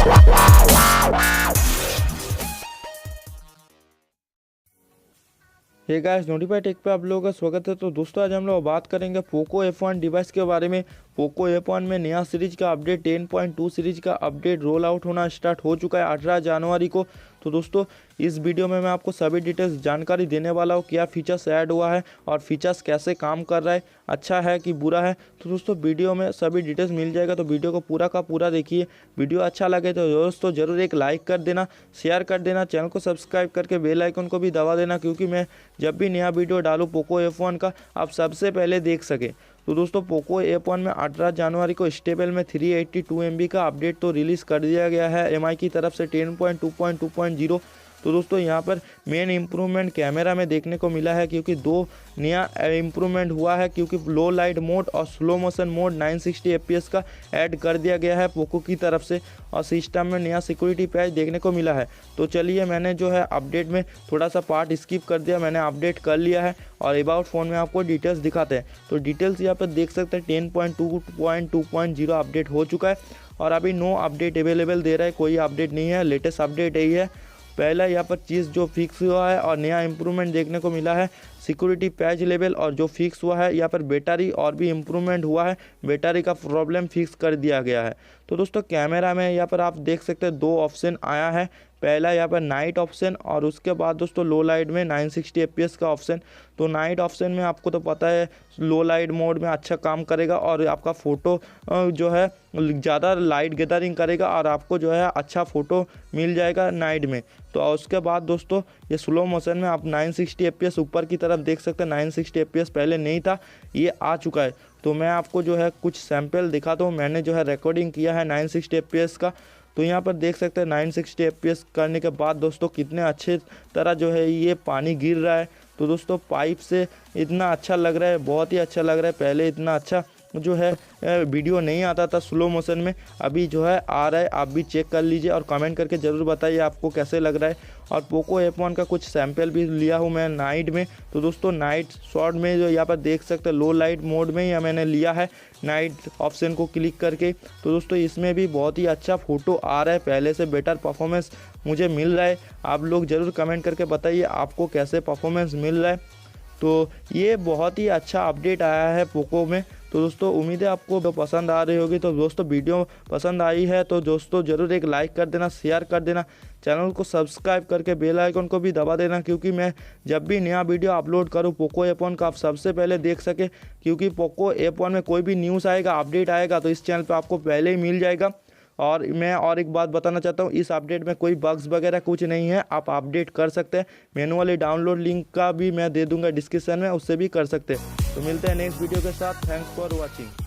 Hey guys, notify take पे आप लोगों का स्वागत है। तो दोस्तों आज हम लोग बात करेंगे पोको F1 डिवाइस के बारे में। पोको F1 में नया सीरीज का अपडेट 10.2 सीरीज का अपडेट रोल आउट होना स्टार्ट हो चुका है 18 जनवरी को। तो दोस्तों इस वीडियो में मैं आपको सभी डिटेल्स जानकारी देने वाला हूँ, क्या फीचर्स ऐड हुआ है और फीचर्स कैसे काम कर रहा है, अच्छा है कि बुरा है। तो दोस्तों वीडियो में सभी डिटेल्स मिल जाएगा, तो वीडियो को पूरा का पूरा देखिए। वीडियो अच्छा लगे तो दोस्तों ज़रूर एक लाइक कर देना, शेयर कर देना, चैनल को सब्सक्राइब करके बेल आइकन को भी दबा देना, क्योंकि मैं जब भी नया वीडियो डालूँ पोको F1 का आप सबसे पहले देख सके। तो दोस्तों पोको F1 में 18 जनवरी को स्टेबल में 382 MB का अपडेट तो रिलीज़ कर दिया गया है MI की तरफ से 10.2.2.0। तो दोस्तों यहाँ पर मेन इम्प्रूवमेंट कैमरा में देखने को मिला है, क्योंकि दो नया इम्प्रूवमेंट हुआ है, क्योंकि लो लाइट मोड और स्लो मोशन मोड 960 FPS का ऐड कर दिया गया है पोको की तरफ से, और सिस्टम में नया सिक्योरिटी पैच देखने को मिला है। तो चलिए मैंने जो है अपडेट में थोड़ा सा पार्ट स्किप कर दिया, मैंने अपडेट कर लिया है और अबाउट फ़ोन में आपको डिटेल्स दिखाते हैं। तो डिटेल्स यहाँ पर देख सकते हैं 10.2.2.0 अपडेट हो चुका है और अभी नो अपडेट अवेलेबल दे रहा है, कोई अपडेट नहीं है, लेटेस्ट अपडेट यही है। पहला यहाँ पर चीज़ जो फिक्स हुआ है और नया इम्प्रूवमेंट देखने को मिला है सिक्योरिटी पैच लेवल, और जो फिक्स हुआ है यहाँ पर बैटरी और भी इम्प्रूवमेंट हुआ है, बैटरी का प्रॉब्लम फिक्स कर दिया गया है। तो दोस्तों कैमरा में यहाँ पर आप देख सकते हैं दो ऑप्शन आया है, पहला यहाँ पर नाइट ऑप्शन और उसके बाद दोस्तों लो लाइट में 960 FPS का ऑप्शन। तो नाइट ऑप्शन में आपको तो पता है लो लाइट मोड में अच्छा काम करेगा और आपका फ़ोटो जो है ज़्यादा लाइट गैदरिंग करेगा और आपको जो है अच्छा फ़ोटो मिल जाएगा नाइट में। तो उसके बाद दोस्तों ये स्लो मोशन में आप 960 FPS ऊपर की तरफ देख सकते हैं, 960 FPS पहले नहीं था, ये आ चुका है। तो मैं आपको जो है कुछ सैंपल दिखाता हूँ, मैंने जो है रिकॉर्डिंग किया है 960 FPS का। तो यहाँ पर देख सकते हैं 960 FPS करने के बाद दोस्तों कितने अच्छे तरह जो है ये पानी गिर रहा है। तो दोस्तों पाइप से इतना अच्छा लग रहा है, बहुत ही अच्छा लग रहा है। पहले इतना अच्छा जो है वीडियो नहीं आता था स्लो मोशन में, अभी जो है आ रहा है। आप भी चेक कर लीजिए और कमेंट करके ज़रूर बताइए आपको कैसे लग रहा है। और पोको F1 का कुछ सैंपल भी लिया हूँ मैं नाइट में। तो दोस्तों नाइट शॉट में जो यहाँ पर देख सकते हैं लो लाइट मोड में ही मैंने लिया है नाइट ऑप्शन को क्लिक करके। तो दोस्तों इसमें भी बहुत ही अच्छा फ़ोटो आ रहा है, पहले से बेटर परफॉर्मेंस मुझे मिल रहा है। आप लोग ज़रूर कमेंट करके बताइए आपको कैसे परफॉर्मेंस मिल रहा है। तो ये बहुत ही अच्छा अपडेट आया है पोको में। तो दोस्तों उम्मीद है आपको पसंद आ रही होगी। तो दोस्तों वीडियो पसंद आई है तो दोस्तों ज़रूर एक लाइक कर देना, शेयर कर देना, चैनल को सब्सक्राइब करके बेल आइकन को भी दबा देना, क्योंकि मैं जब भी नया वीडियो अपलोड करूँ पोको F1 का आप सबसे पहले देख सके। क्योंकि पोको F1 में कोई भी न्यूज़ आएगा, अपडेट आएगा तो इस चैनल पर आपको पहले ही मिल जाएगा। और मैं और एक बात बताना चाहता हूँ, इस अपडेट में कोई बग्स वगैरह कुछ नहीं है, आप अपडेट कर सकते हैं। मैनुअली डाउनलोड लिंक का भी मैं दे दूंगा डिस्क्रिप्शन में, उससे भी कर सकते हैं। तो मिलते हैं नेक्स्ट वीडियो के साथ। Thanks for watching.